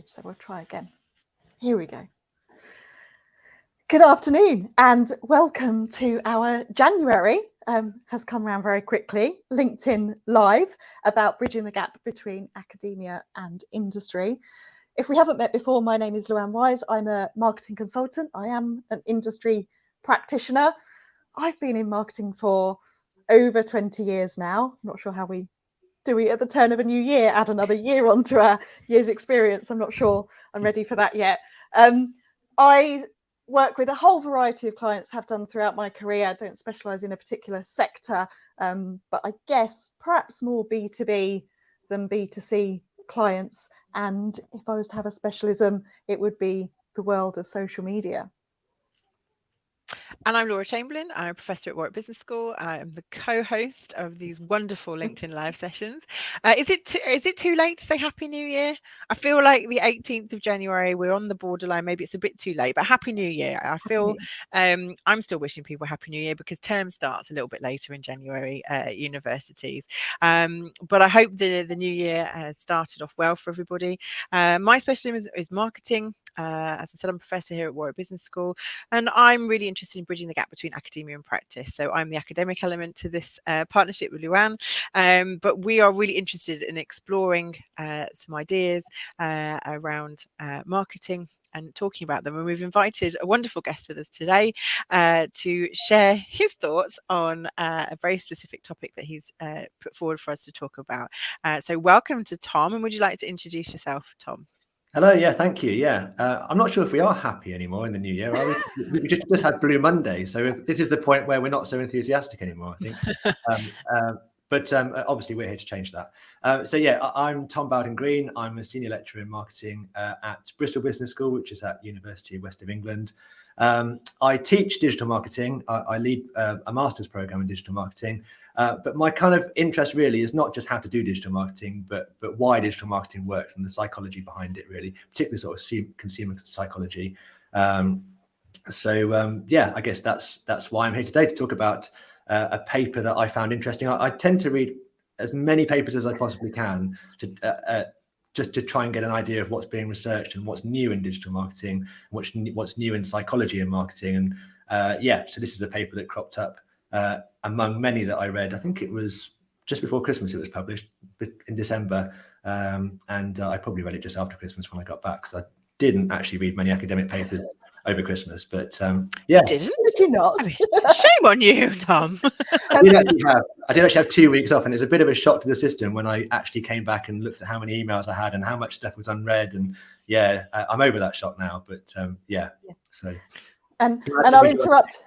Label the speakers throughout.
Speaker 1: message, so we'll try again. Here we go. Good afternoon and welcome to our January, has come around very quickly, LinkedIn Live, about bridging the gap between academia and industry. If we haven't met before, my name is Luan Wise. I'm a marketing consultant. I am an industry practitioner. I've been in marketing for over 20 years now. I'm not sure how do we at the turn of a new year add another year onto our year's experience. I'm not sure I'm ready for that yet. I work with a whole variety of clients, have done throughout my career. I don't specialise in a particular sector, but I guess perhaps more B2B than B2C clients. And if I was to have a specialism, it would be the world of social media.
Speaker 2: And I'm Laura Chamberlain. I'm a professor at Warwick Business School. I am the co-host of these wonderful LinkedIn Live sessions. Is it too late to say Happy New Year? I feel like the 18th of January, we're on the borderline. Maybe it's a bit too late, but Happy New Year. I feel I'm still wishing people Happy New Year because term starts a little bit later in January at universities. But I hope the new year has started off well for everybody. My specialism is marketing. As I said, I'm a professor here at Warwick Business School, and I'm really interested in bridging the gap between academia and practice. So I'm the academic element to this partnership with Luan, but we are really interested in exploring some ideas around marketing and talking about them. And we've invited a wonderful guest with us today to share his thoughts on a very specific topic that he's put forward for us to talk about. So welcome to Tom, and would you like to introduce yourself, Tom?
Speaker 3: Hello, yeah, thank you. Yeah, I'm not sure if we are happy anymore in the new year, are we? We just had Blue Monday, so this is the point where we're not so enthusiastic anymore, I think. But obviously we're here to change that. So yeah, I'm Tom Bowden Green. I'm a senior lecturer in marketing at Bristol Business School, which is at University of West of England. I teach digital marketing. I lead a master's program in digital marketing. But my kind of interest really is not just how to do digital marketing, but why digital marketing works and the psychology behind it, really, particularly sort of consumer psychology. Yeah, I guess that's why I'm here today, to talk about a paper that I found interesting. I tend to read as many papers as I possibly can just to try and get an idea of what's being researched and what's new in digital marketing, what's new in psychology and marketing. And yeah, so this is a paper that cropped up among many that I read. I think it was just before Christmas it was published in December, and I probably read it just after Christmas when I got back, because I didn't actually read many academic papers over Christmas. But yeah,
Speaker 2: did
Speaker 1: you not?
Speaker 2: I mean, shame on you, Tom.
Speaker 3: I did actually have 2 weeks off, and it's a bit of a shock to the system when I actually came back and looked at how many emails I had and how much stuff was unread. And yeah, I'm over that shock now. But yeah. So.
Speaker 1: And I'll interrupt.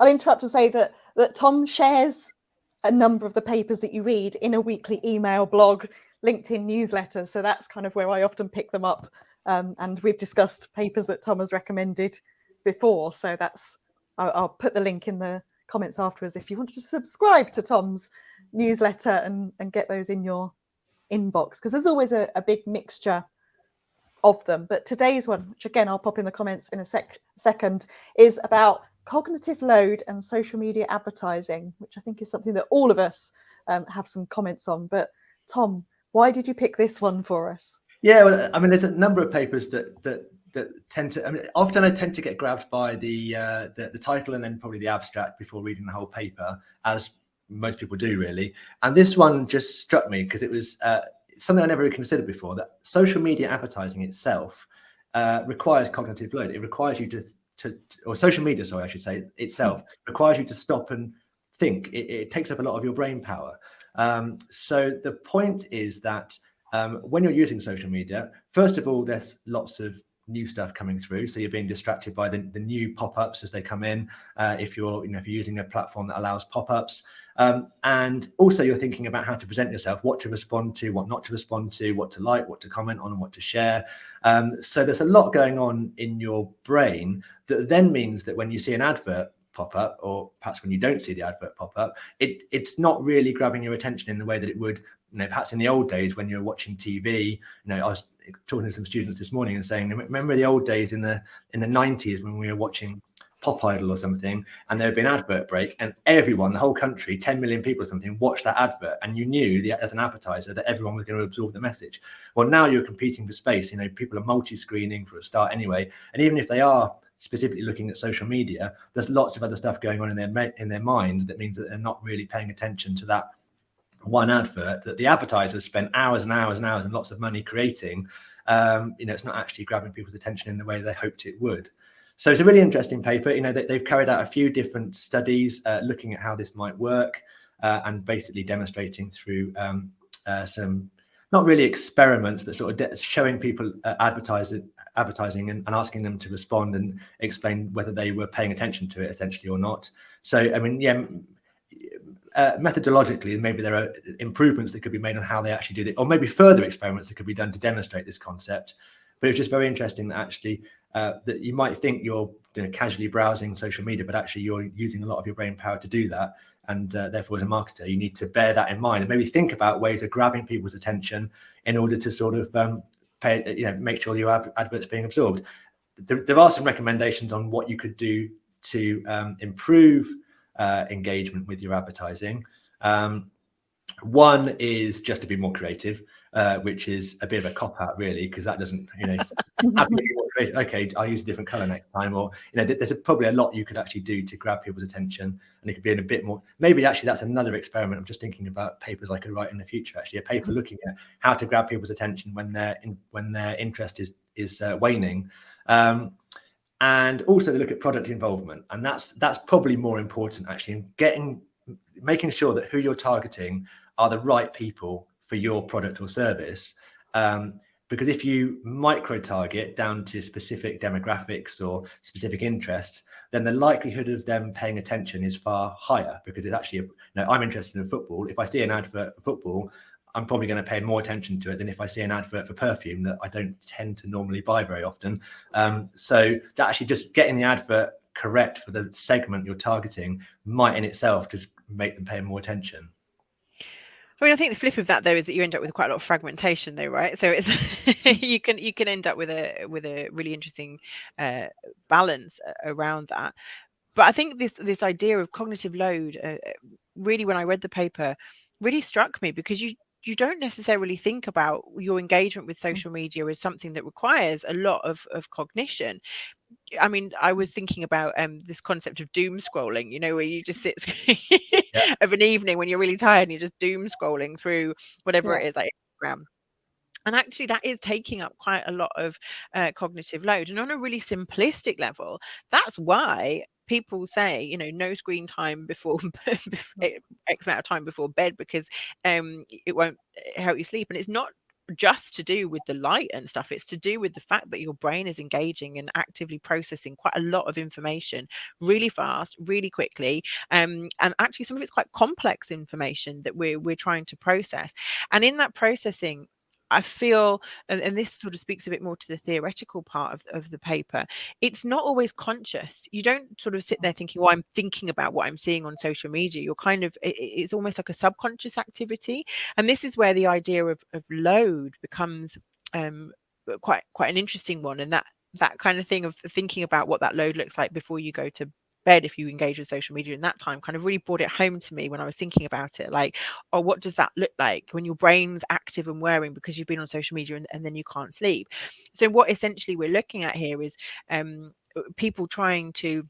Speaker 1: I'll interrupt to say that Tom shares a number of the papers that you read in a weekly email, blog, LinkedIn newsletter. So that's kind of where I often pick them up. And we've discussed papers that Tom has recommended before. So I'll put the link in the comments afterwards if you want to subscribe to Tom's newsletter and get those in your inbox, because there's always a big mixture of them. But today's one, which again I'll pop in the comments in a second, is about cognitive load and social media advertising, which I think is something that all of us have some comments on. But Tom, why did you pick this one for us?
Speaker 3: Yeah, well, I mean, there's a number of papers that tend to. I mean, often I tend to get grabbed by the title and then probably the abstract before reading the whole paper, as most people do, really. And this one just struck me because it was something I never really considered before, that social media advertising itself requires cognitive load. It requires you or social media, sorry, I should say, itself requires you to stop and think. It takes up a lot of your brain power. So the point is that when you're using social media, first of all, there's lots of new stuff coming through, so you're being distracted by the new pop-ups as they come in. If you're using a platform that allows pop-ups, and also you're thinking about how to present yourself, what to respond to, what not to respond to, what to like, what to comment on, and what to share. So there's a lot going on in your brain that then means that when you see an advert pop up, or perhaps when you don't see the advert pop up, it's not really grabbing your attention in the way that it would, perhaps in the old days when you were watching TV. I was talking to some students this morning and saying, remember the old days in the 90s when we were watching pop idol or something, and there would be an advert break, and everyone, the whole country, 10 million people or something, watched that advert, and you knew as an advertiser that everyone was going to absorb the message. Well, now you're competing for space. You know, people are multi-screening for a start anyway, and even if they are specifically looking at social media, there's lots of other stuff going on in their mind that means that they're not really paying attention to that one advert that the advertisers spent hours and hours and hours and lots of money creating. You know, it's not actually grabbing people's attention in the way they hoped it would. So it's a really interesting paper. You know, they've carried out a few different studies looking at how this might work and basically demonstrating through some, not really experiments, but sort of showing people advertising and asking them to respond and explain whether they were paying attention to it essentially or not. So, I mean, yeah, methodologically, maybe there are improvements that could be made on how they actually do it, or maybe further experiments that could be done to demonstrate this concept. But it's just very interesting that actually that you might think you're casually browsing social media, but actually you're using a lot of your brain power to do that. And therefore, as a marketer, you need to bear that in mind and maybe think about ways of grabbing people's attention in order to sort of make sure your advert's being absorbed. There are some recommendations on what you could do to improve engagement with your advertising. One is just to be more creative, which is a bit of a cop-out really, because that doesn't, okay, I'll use a different color next time, or there's probably a lot you could actually do to grab people's attention, and it could be in a bit more, maybe actually that's another experiment. I'm just thinking about papers I could write in the future, actually a paper looking at how to grab people's attention when their interest is waning. And also to look at product involvement, and that's probably more important actually, in making sure that who you're targeting are the right people for your product or service. Because if you micro target down to specific demographics or specific interests, then the likelihood of them paying attention is far higher, because it's actually, I'm interested in football. If I see an advert for football, I'm probably going to pay more attention to it than if I see an advert for perfume that I don't tend to normally buy very often. So that actually just getting the advert correct for the segment you're targeting might in itself just make them pay more attention.
Speaker 2: I mean, I think the flip of that though is that you end up with quite a lot of fragmentation though, right? So it's you can end up with a really interesting balance around that. But I think this idea of cognitive load really, when I read the paper, really struck me, because you don't necessarily think about your engagement with social media as something that requires a lot of cognition. I mean, I was thinking about this concept of doom scrolling, where you just sit of an evening when you're really tired and you're just doom scrolling through whatever it is, like Instagram. And actually, that is taking up quite a lot of cognitive load. And on a really simplistic level, that's why people say, no screen time before X amount of time before bed, because it won't help you sleep. And it's not just to do with the light and stuff. It's to do with the fact that your brain is engaging and actively processing quite a lot of information really fast, really quickly. And actually, some of it's quite complex information that we're trying to process. And in that processing, I feel, and this sort of speaks a bit more to the theoretical part of the paper, it's not always conscious. You don't sort of sit there thinking, well, I'm thinking about what I'm seeing on social media. You're kind of, it's almost like a subconscious activity. And this is where the idea of load becomes quite an interesting one. And that kind of thing of thinking about what that load looks like before you go to bed, if you engage with social media in that time, kind of really brought it home to me when I was thinking about it. Like, oh, what does that look like when your brain's active and whirring because you've been on social media and then you can't sleep? So what essentially we're looking at here is people trying to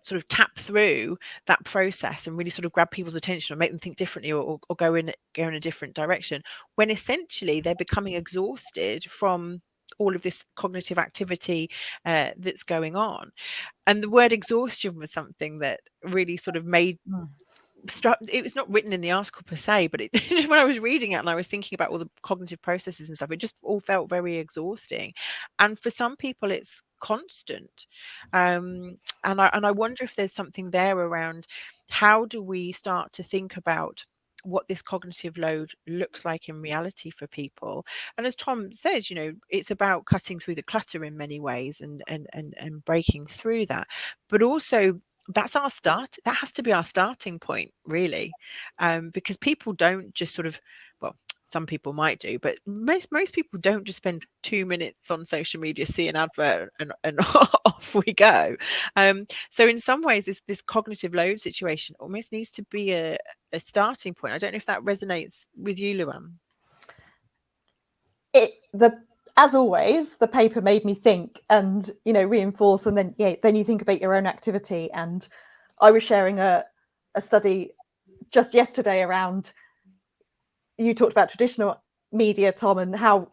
Speaker 2: sort of tap through that process and really sort of grab people's attention or make them think differently, or go in a different direction, when essentially they're becoming exhausted from all of this cognitive activity that's going on. And the word exhaustion was something that really sort of made it was not written in the article per se, but it when I was reading it and I was thinking about all the cognitive processes and stuff, it just all felt very exhausting. And for some people it's constant. And I wonder if there's something there around how do we start to think about what this cognitive load looks like in reality for people. And as Tom says, it's about cutting through the clutter in many ways and breaking through that. But also that has to be our starting point, really, because people don't just sort of, well, some people might do, but most people don't just spend 2 minutes on social media, see an advert and off we go. So in some ways this cognitive load situation almost needs to be a starting point. I don't know if that resonates with you, Luan.
Speaker 1: As always, the paper made me think and, reinforce, and then you think about your own activity. And I was sharing a study just yesterday around, you talked about traditional media, Tom, and how,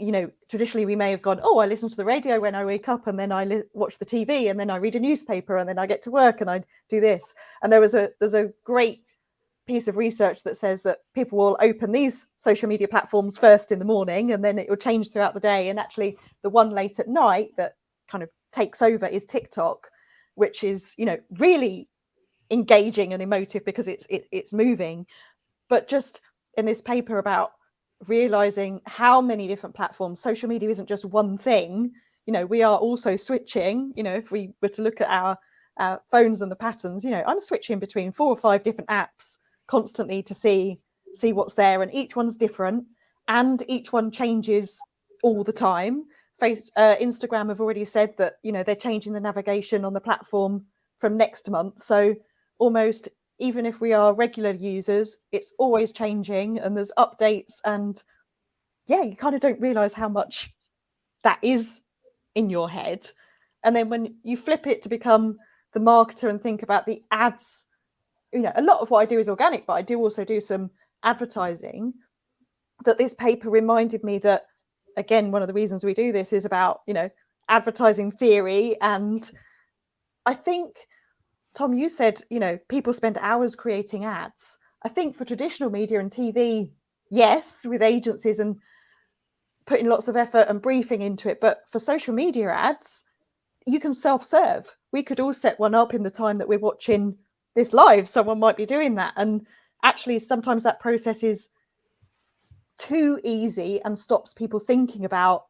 Speaker 1: traditionally we may have gone, oh, I listen to the radio when I wake up, and then I watch the TV, and then I read a newspaper, and then I get to work and I do this. And there's a great piece of research that says that people will open these social media platforms first in the morning, and then it will change throughout the day. And actually the one late at night that kind of takes over is TikTok, which is, really engaging and emotive because it's moving. But just in this paper about realizing how many different platforms, social media isn't just one thing. We are also switching, if we were to look at our phones and the patterns, I'm switching between 4 or 5 different apps constantly to see what's there, and each one's different and each one changes all the time. Instagram have already said that they're changing the navigation on the platform from next month, so almost even if we are regular users, it's always changing and there's updates, and you kind of don't realize how much that is in your head. And then when you flip it to become the marketer and think about the ads, a lot of what I do is organic, but I do also do some advertising. That this paper reminded me that, again, one of the reasons we do this is about, advertising theory. And I think, Tom, you said, people spend hours creating ads. I think for traditional media and TV, yes, with agencies and putting lots of effort and briefing into it. But for social media ads, you can self-serve. We could all set one up in the time that we're watching this live. Someone might be doing that. And actually, sometimes that process is too easy and stops people thinking about,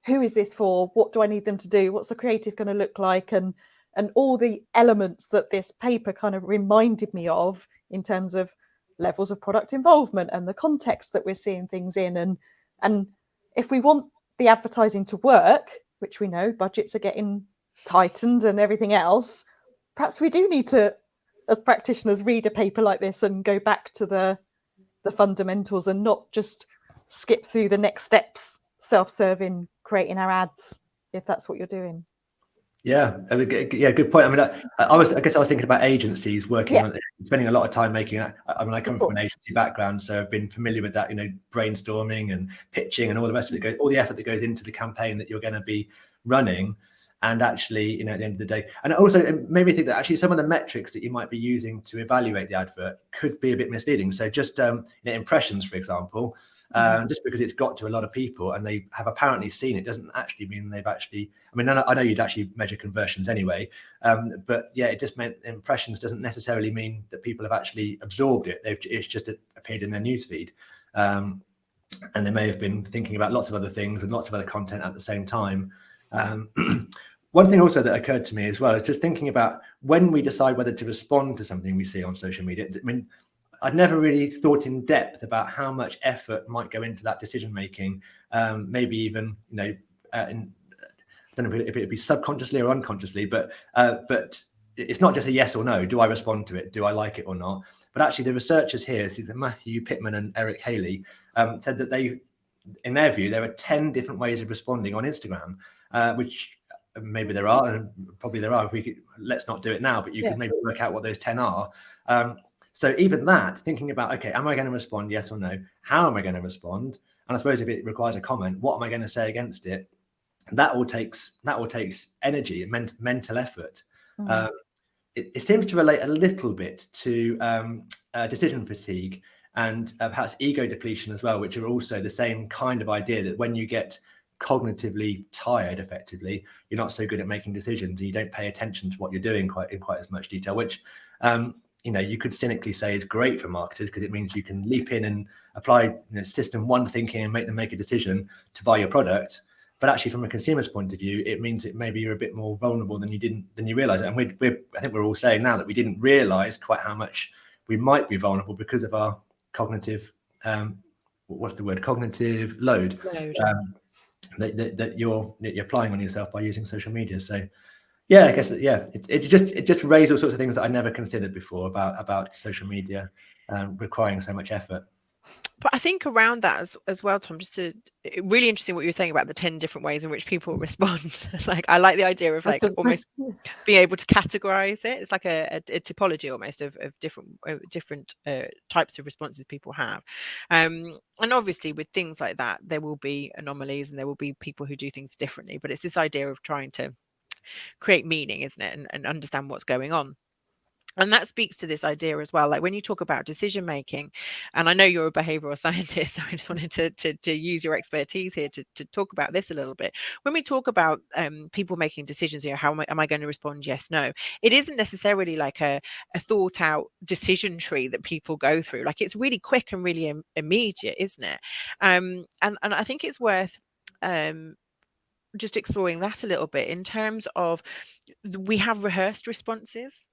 Speaker 1: who is this for? What do I need them to do? What's the creative going to look like? And all the elements that this paper kind of reminded me of in terms of levels of product involvement and the context that we're seeing things in. And if we want the advertising to work, which we know budgets are getting tightened and everything else, perhaps we do need to, as practitioners, read a paper like this and go back to the fundamentals and not just skip through the next steps, self-serving, creating our ads, if that's what you're doing.
Speaker 3: Yeah, good point. I mean, I guess I was thinking about agencies working on, spending a lot of time making it. I mean, I come from an agency background, so I've been familiar with that, brainstorming and pitching and all the rest of it, all the effort that goes into the campaign that you're going to be running. And actually, at the end of the day, and also it made me think that actually some of the metrics that you might be using to evaluate the advert could be a bit misleading. So just impressions, for example, just because it's got to a lot of people and they have apparently seen it doesn't actually mean they've actually, I mean, I know you'd actually measure conversions anyway, but it just meant impressions doesn't necessarily mean that people have actually absorbed it. It's just appeared in their newsfeed. And they may have been thinking about lots of other things and lots of other content at the same time. One thing also that occurred to me as well is just thinking about when we decide whether to respond to something we see on social media. I mean, I'd never really thought in depth about how much effort might go into that decision making. Maybe even, I don't know if it would be subconsciously or unconsciously, but it's not just a yes or no. Do I respond to it? Do I like it or not? But actually, the researchers here, Matthew Pittman and Eric Haley, said that in their view, there are 10 different ways of responding on Instagram, which maybe there are, and probably there are. Let's not do it now, but you can maybe work out what those 10 are. So even that, thinking about, okay, am I going to respond, yes or no? How am I going to respond? And I suppose if it requires a comment, what am I going to say against it? And that all takes energy and mental effort. It seems to relate a little bit to decision fatigue and perhaps ego depletion as well, which are also the same kind of idea that when you get cognitively tired, effectively, you're not so good at making decisions and you don't pay attention to what you're doing in quite as much detail, which you could cynically say is great for marketers because it means you can leap in and apply system one thinking and make them make a decision to buy your product. But actually, from a consumer's point of view, it means that maybe you're a bit more vulnerable than you realize. And I think we're all saying now that we didn't realize quite how much we might be vulnerable because of our cognitive what's the word, cognitive load,
Speaker 2: Load.
Speaker 3: that you're applying on yourself by using social media. So yeah, I guess it just raised all sorts of things that I never considered before about social media requiring so much effort.
Speaker 2: But I think around that as well, Tom, really interesting what you're saying about the 10 different ways in which people respond. Like, I like the idea of like almost being able to categorize it. It's like a typology almost of different types of responses people have. And obviously with things like that, there will be anomalies and there will be people who do things differently. But it's this idea of trying to create meaning, isn't it? And understand what's going on. And that speaks to this idea as well. Like when you talk about decision making, and I know you're a behavioral scientist, so I just wanted to use your expertise here to talk about this a little bit. When we talk about people making decisions, how am I going to respond? Yes, no. It isn't necessarily like a thought out decision tree that people go through. Like it's really quick and really immediate, isn't it? And I think it's worth just exploring that a little bit in terms of we have rehearsed responses.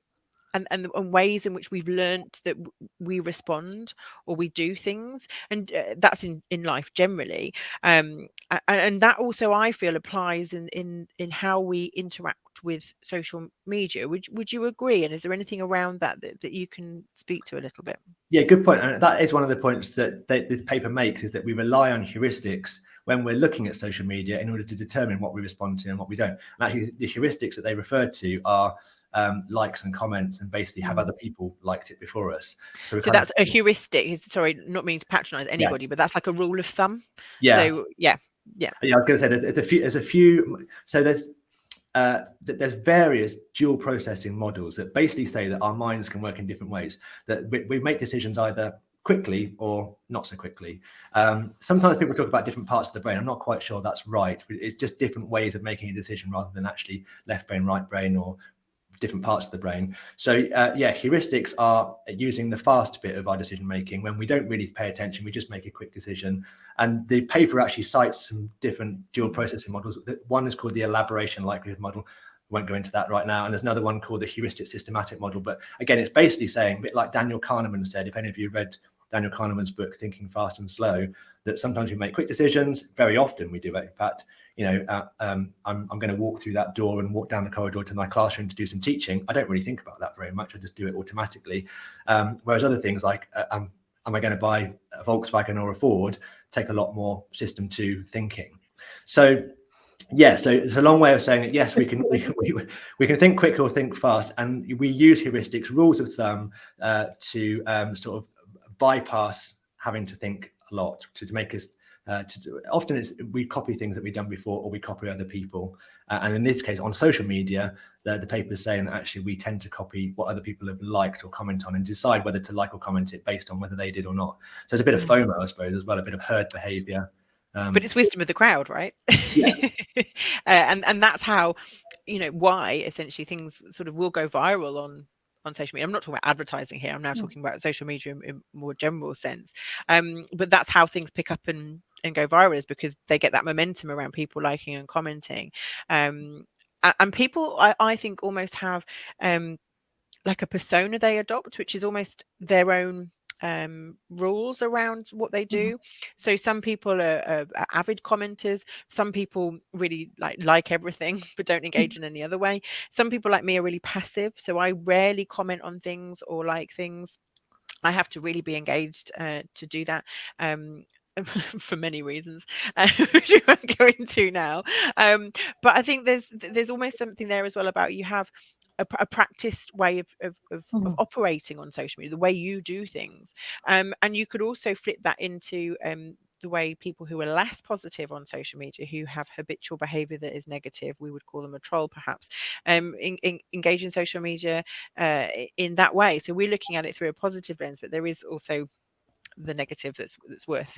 Speaker 2: And ways in which we've learnt that we respond or we do things, and that's in life generally, and that also I feel applies in how we interact with social media. Would you agree? And is there anything around that you can speak to a little bit?
Speaker 3: Yeah, good point. And that is one of the points that this paper makes, is that we rely on heuristics when we're looking at social media in order to determine what we respond to and what we don't. And actually, the heuristics that they refer to are likes and comments, and basically have other people liked it before us. So
Speaker 2: that's a heuristic. Sorry, not meaning to patronize anybody, but that's like a rule of thumb.
Speaker 3: Yeah.
Speaker 2: So yeah.
Speaker 3: I was going to say there's a few. So there's various dual processing models that basically say that our minds can work in different ways. That we make decisions either quickly or not so quickly. Sometimes people talk about different parts of the brain. I'm not quite sure that's right. It's just different ways of making a decision rather than actually left brain, right brain, or different parts of the brain. So heuristics are using the fast bit of our decision making when we don't really pay attention, we just make a quick decision. And the paper actually cites some different dual processing models. One is called the elaboration likelihood model. I won't go into that right now. And there's another one called the heuristic systematic model. But again, it's basically saying, a bit like Daniel Kahneman said, if any of you read Daniel Kahneman's book Thinking Fast and Slow, that sometimes we make quick decisions. Very often we do it. In fact, I'm going to walk through that door and walk down the corridor to my classroom to do some teaching. I don't really think about that very much. I just do it automatically. Whereas other things like, am I going to buy a Volkswagen or a Ford, take a lot more system 2 thinking. So so it's a long way of saying that, yes, we can think quick or think fast, and we use heuristics, rules of thumb, to sort of bypass having to think a lot, to make us often we copy things that we've done before, or we copy other people, and in this case on social media, the paper is saying that actually we tend to copy what other people have liked or comment on and decide whether to like or comment it based on whether they did or not. So it's a bit of FOMO, I suppose, as well, a bit of herd behavior.
Speaker 2: But it's wisdom of the crowd, right?
Speaker 3: Yeah.
Speaker 2: And that's how, why essentially things sort of will go viral on social media. I'm not talking about advertising here. I'm now talking about social media in more general sense. But that's how things pick up and go viral, is because they get that momentum around people liking and commenting. And people, I think, almost have like a persona they adopt, which is almost their own rules around what they do. So some people are avid commenters, some people really like everything but don't engage in any other way. Some people like me are really passive, so I rarely comment on things or like things. I have to really be engaged to do that, for many reasons, which we won't go into now. But I think there's almost something there as well about you have a practiced way of operating on social media, the way you do things, and you could also flip that into the way people who are less positive on social media, who have habitual behavior that is negative, we would call them a troll perhaps, engage in social media in that way. So we're looking at it through a positive lens, but there is also the negative that's worth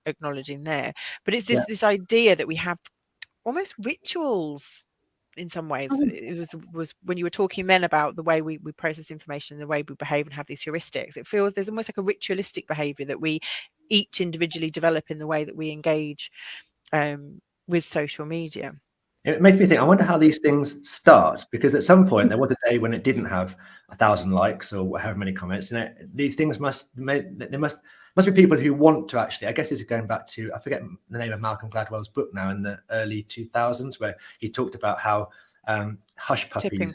Speaker 2: acknowledging there. But it's this idea that we have almost rituals in some ways. It was when you were talking then about the way we process information and the way we behave and have these heuristics, it feels there's almost like a ritualistic behavior that we each individually develop in the way that we engage with social media.
Speaker 3: It makes me think, I wonder how these things start, because at some point there was a day when it didn't have 1,000 likes or however many comments. These things must be people who want to actually, I guess this is going back to, I forget the name of Malcolm Gladwell's book now, in the early 2000s, where he talked about how hush puppies,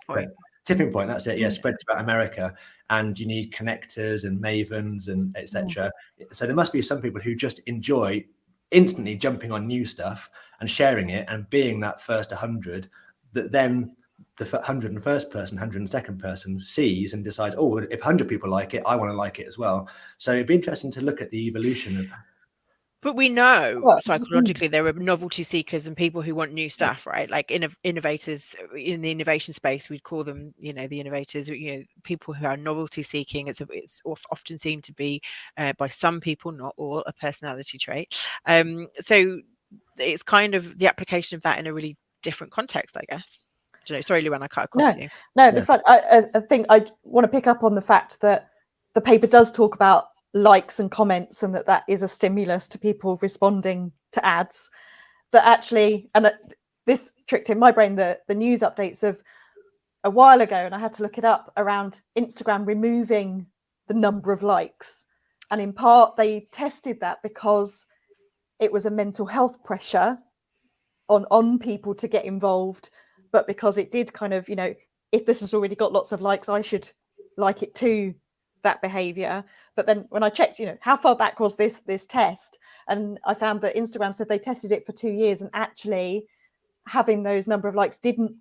Speaker 3: tipping point, that's it, yeah, spread throughout America, and you need connectors and mavens and etc. So there must be some people who just enjoy instantly jumping on new stuff and sharing it and being that first 100 that then the 101st person, 102nd person sees and decides, oh, if 100 people like it, I want to like it as well. So it'd be interesting to look at the evolution of.
Speaker 2: But we know psychologically there are novelty seekers and people who want new stuff, right? Like innovators in the innovation space, we'd call them, the innovators, people who are novelty seeking. It's often seen to be, by some people, not all, a personality trait. So it's kind of the application of that in a really different context, I guess. Sorry, Luan, I cut across you.
Speaker 1: No, that's fine. I think I want to pick up on the fact that the paper does talk about likes and comments, and that is a stimulus to people responding to ads. That actually, and this tricked in my brain, the news updates of a while ago, and I had to look it up, around Instagram removing the number of likes. And in part, they tested that because it was a mental health pressure on people to get involved, but because it did kind of, if this has already got lots of likes, I should like it too, that behavior. But then when I checked, how far back was this test, and I found that Instagram said they tested it for 2 years, and actually having those number of likes didn't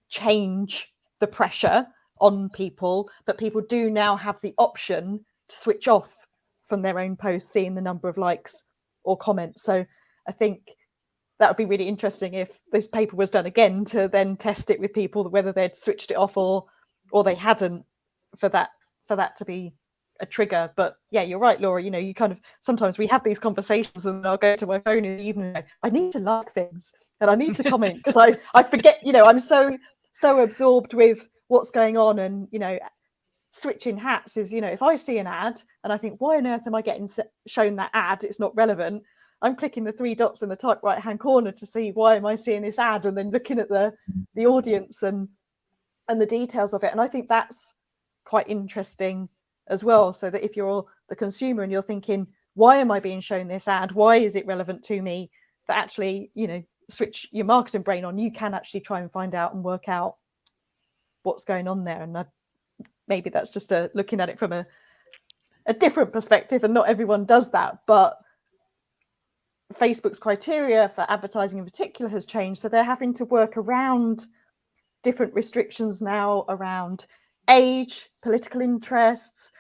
Speaker 1: change the pressure on people, but people do now have the option to switch off from their own posts seeing the number of likes or comments. So I think that would be really interesting if this paper was done again, to then test it with people, whether they'd switched it off or they hadn't, for that to be a trigger. But yeah, you're right, Laura. You kind of, sometimes we have these conversations and I'll go to my phone in the evening, I need to like things and I need to comment, because I forget, I'm so absorbed with what's going on. And switching hats is, if I see an ad and I think, why on earth am I getting shown that ad? It's not relevant. I'm clicking the 3 dots in the top right hand corner to see, why am I seeing this ad, and then looking at the audience and the details of it. And I think that's quite interesting as well, so that if you're the consumer and you're thinking, why am I being shown this ad, why is it relevant to me, that actually, switch your marketing brain on, you can actually try and find out and work out what's going on there. And maybe that's just looking at it from a different perspective, and not everyone does that, but Facebook's criteria for advertising in particular has changed, so they're having to work around different restrictions now around age, political interests,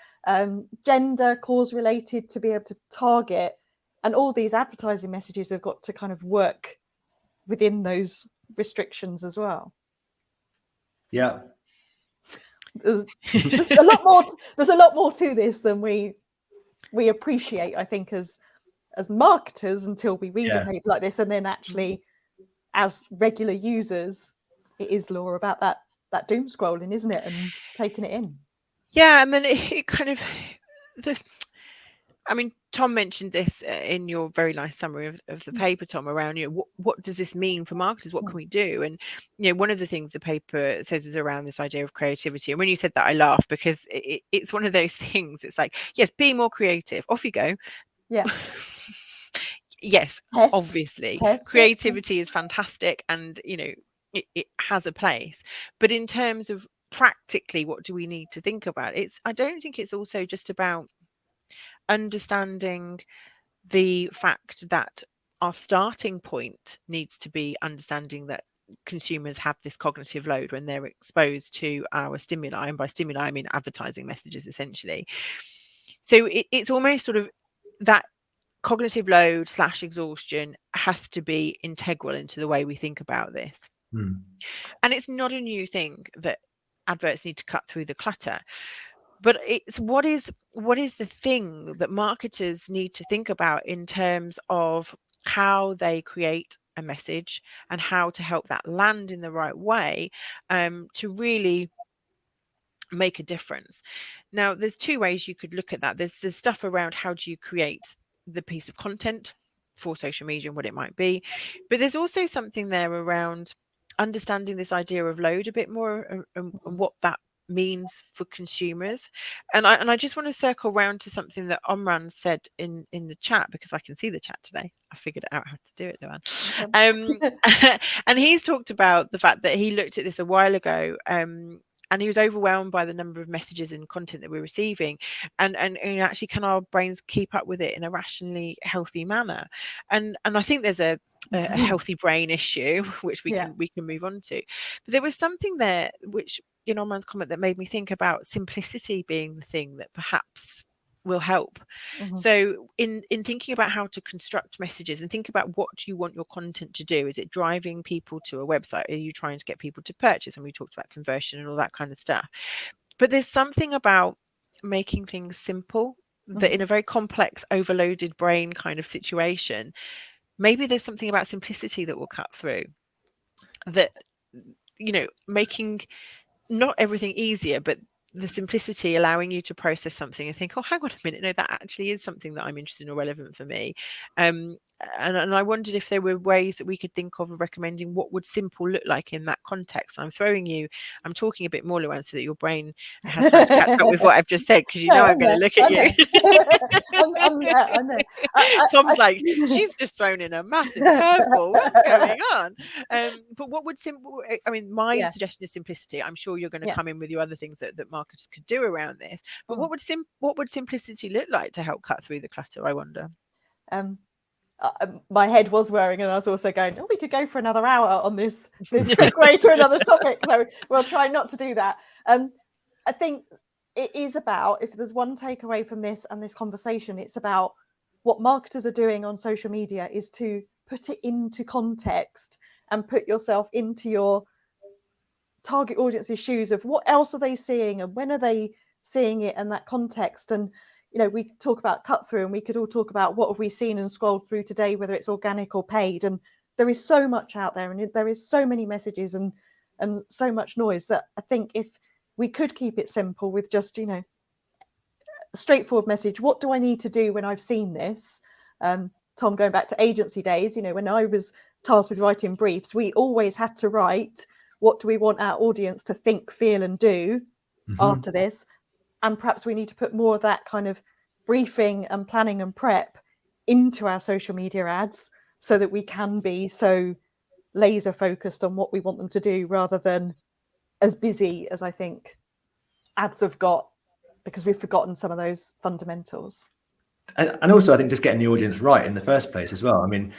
Speaker 1: gender, cause related, to be able to target. And all these advertising messages have got to kind of work within those restrictions as well.
Speaker 3: Yeah.
Speaker 1: There's a lot more to this than we appreciate, I think, as marketers, until we read a paper like this, and then actually as regular users, it is, Laura, about that doom scrolling, isn't it, and taking it in.
Speaker 2: Yeah, and then it kind of, Tom mentioned this in your very nice summary of the paper, Tom, around, what does this mean for marketers? What can we do? And, one of the things the paper says is around this idea of creativity. And when you said that, I laughed, because it's one of those things. It's like, yes, be more creative. Off you go.
Speaker 1: Yeah.
Speaker 2: Yes, obviously. Creativity is fantastic, and, it has a place. But in terms of practically, what do we need to think about? I don't think it's also just about understanding the fact that our starting point needs to be understanding that consumers have this cognitive load when they're exposed to our stimuli. And by stimuli, I mean advertising messages, essentially. So it's almost sort of that cognitive load / exhaustion has to be integral into the way we think about this. And it's not a new thing that adverts need to cut through the clutter, but it's what is the thing that marketers need to think about in terms of how they create a message and how to help that land in the right way, to really make a difference. Now, there's 2 ways you could look at that. There's stuff around how do you create the piece of content for social media and what it might be, but there's also something there around understanding this idea of load a bit more, and what that means for consumers. And I just want to circle around to something that Omran said in the chat, because I can see the chat today. I figured out how to do it, Luan. And he's talked about the fact that he looked at this a while ago, and he was overwhelmed by the number of messages and content that we're receiving, and actually, can our brains keep up with it in a rationally healthy manner? And I think there's a healthy brain issue, which we can move on to. But there was something there which, in Orman's comment, that made me think about simplicity being the thing that perhaps will help. So in thinking about how to construct messages and think about what you want your content to do, is it driving people to a website? Are you trying to get people to purchase? And we talked about conversion and all that kind of stuff. But there's something about making things simple that in a very complex, overloaded brain kind of situation, maybe there's something about simplicity that will cut through, that, you know, making not everything easier, but the simplicity allowing you to process something and think, oh, hang on a minute, no, that actually is something that I'm interested in or relevant for me. And I wondered if there were ways that we could think of recommending what would simple look like in that context. I'm talking a bit more, Luan, so that your brain has time to catch up with what I've just said, because you know I'm going to look at you.
Speaker 1: I'm there.
Speaker 2: Tom's like, she's just thrown in a massive curveball. What's going on? But what would my suggestion is simplicity. I'm sure you're going to come in with your other things that marketers could do around this. But what would simplicity look like to help cut through the clutter, I wonder?
Speaker 1: My head was whirring, and I was also going, oh, we could go for another hour on this segue to another topic. So we'll try not to do that. I think it is about, if there's one takeaway from this and this conversation, it's about what marketers are doing on social media is to put it into context and put yourself into your target audience's shoes of what else are they seeing and when are they seeing it in that context. And you know, we talk about cut through, and we could all talk about what have we seen and scrolled through today, whether it's organic or paid. And there is so much out there, and there is so many messages and so much noise, that I think if we could keep it simple with just, you know, a straightforward message, what do I need to do when I've seen this? Tom, going back to agency days, you know, when I was tasked with writing briefs, we always had to write, what do we want our audience to think, feel and do after this? And perhaps we need to put more of that kind of briefing and planning and prep into our social media ads, so that we can be so laser focused on what we want them to do, rather than as busy as I think ads have got, because we've forgotten some of those fundamentals.
Speaker 3: And also, I think just getting the audience right in the first place as well. I mean,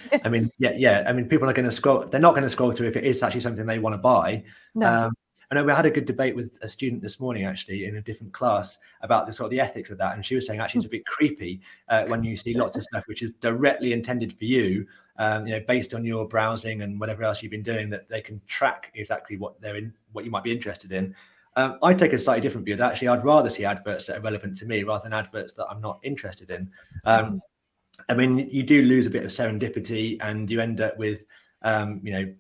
Speaker 3: people are going to scroll. They're not going to scroll through if it is actually something they want to buy.
Speaker 1: No.
Speaker 3: I know we had a good debate with a student this morning, actually, in a different class, about the sort of the ethics of that. And she was saying, actually, it's a bit creepy when you see lots of stuff which is directly intended for you, you know, based on your browsing and whatever else you've been doing, that they can track exactly what you might be interested in. I take a slightly different view. That actually, I'd rather see adverts that are relevant to me rather than adverts that I'm not interested in. I mean, you do lose a bit of serendipity, and you end up with, you know,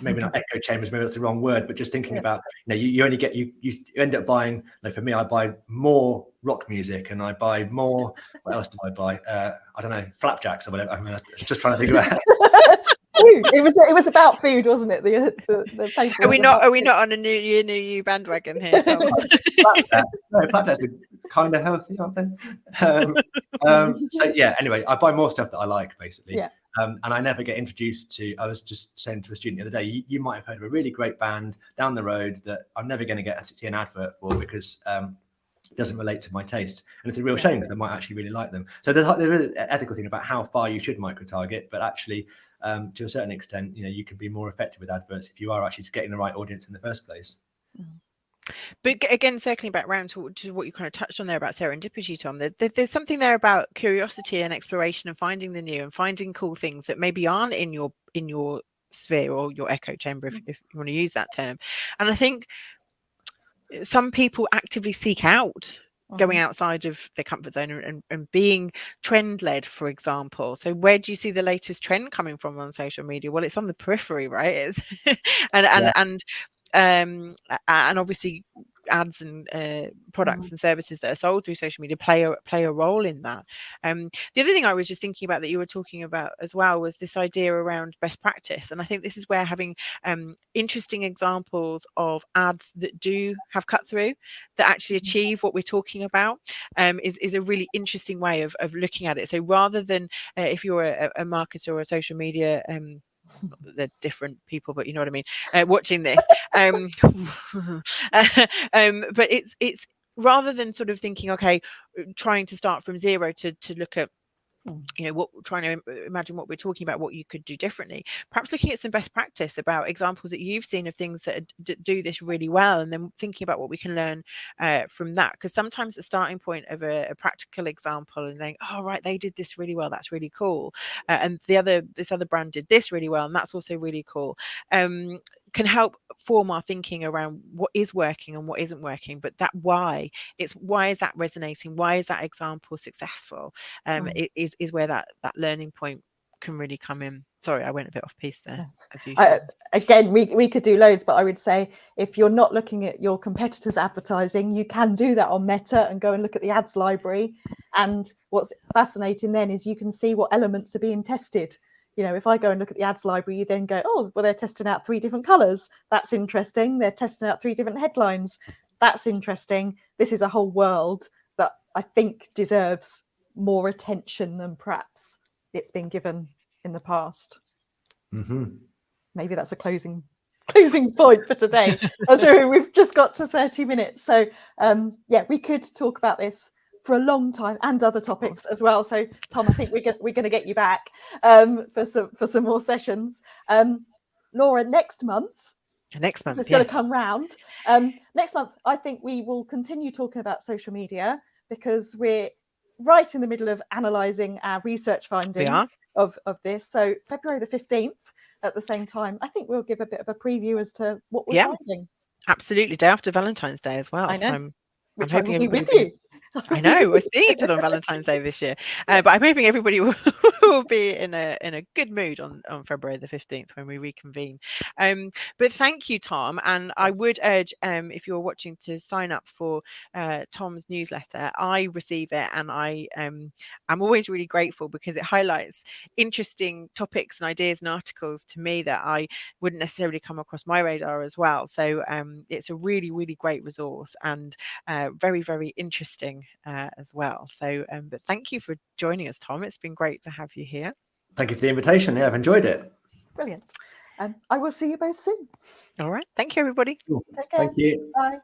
Speaker 3: maybe not echo chambers, maybe that's the wrong word, but just thinking about, you know, you only get, you end up buying, like for me, I buy more rock music, and I buy more, what else do I buy? I don't know, flapjacks or whatever. I mean, I was just trying to think about
Speaker 1: Food. It was about food, wasn't it? The paper.
Speaker 2: Are we not on a new you bandwagon here, Tom?
Speaker 3: Flapjacks are kind of healthy, aren't they? So yeah, anyway, I buy more stuff that I like, basically.
Speaker 1: Yeah.
Speaker 3: And I never get introduced to, I was just saying to a student the other day, you might have heard of a really great band down the road that I'm never going to get an advert for, because it doesn't relate to my taste. And it's a real shame, because I might actually really like them. So there's an ethical thing about how far you should micro-target, but actually, to a certain extent, you know, you can be more effective with adverts if you are actually getting the right audience in the first place.
Speaker 2: But again, circling back around to what you kind of touched on there about serendipity, Tom, there's something there about curiosity and exploration and finding the new and finding cool things that maybe aren't in your sphere or your echo chamber, if you want to use that term. And I think some people actively seek out going outside of their comfort zone and being trend led, for example. So where do you see the latest trend coming from on social media? Well, it's on the periphery, right? And obviously ads and products and services that are sold through social media play a role in that. The other thing I was just thinking about that you were talking about as well was this idea around best practice, and I think this is where having interesting examples of ads that do have cut through, that actually achieve what we're talking about, is a really interesting way of looking at it. So rather than if you're a marketer or a social media they're different people, but you know what I mean, watching this, but it's rather than sort of thinking, okay, trying to start from zero to look at, you know, what, trying to imagine what we're talking about, what you could do differently, perhaps looking at some best practice about examples that you've seen of things that do this really well, and then thinking about what we can learn from that. Because sometimes the starting point of a practical example and then, oh right, they did this really well, that's really cool, and this other brand did this really well, and that's also really cool, can help form our thinking around what is working and what isn't working. But that why is that resonating, why is that example successful, is where that learning point can really come in. Sorry, I went a bit off piece there, as usual.
Speaker 1: Again, we could do loads, but I would say if you're not looking at your competitors' advertising, you can do that on Meta and go and look at the ads library. And what's fascinating then is you can see what elements are being tested. You know, if I go and look at the ads library, you then go, oh, well, they're testing out 3 different colours. That's interesting. They're testing out 3 different headlines. That's interesting. This is a whole world that I think deserves more attention than perhaps it's been given in the past. Maybe that's a closing point for today. So we've just got to 30 minutes. So yeah, we could talk about this for a long time and other topics as well. So Tom, I think we're going to get you back for some more sessions. Laura, next month it's going to come round. Next month, I think we will continue talking about social media, because we're right in the middle of analysing our research findings of this. So February the 15th, at the same time, I think we'll give a bit of a preview as to what we're finding.
Speaker 2: Absolutely, day after Valentine's Day as well.
Speaker 1: I know.
Speaker 2: So
Speaker 1: I'm
Speaker 2: hoping
Speaker 1: everybody with you.
Speaker 2: I know, we're seeing each other on Valentine's Day this year, but I'm hoping everybody will be in a good mood on February the 15th when we reconvene. But thank you, Tom, and I would urge, if you're watching, to sign up for Tom's newsletter. I receive it, and I'm always really grateful, because it highlights interesting topics and ideas and articles to me that I wouldn't necessarily come across my radar as well. So it's a really, really great resource, and very, very interesting as well. So but thank you for joining us, Tom. It's been great to have you here.
Speaker 3: Thank you for the invitation. Yeah, I've enjoyed it.
Speaker 1: Brilliant. I will see you both soon.
Speaker 2: All right, thank you, everybody.
Speaker 1: Take care.
Speaker 3: Thank you.
Speaker 1: Bye.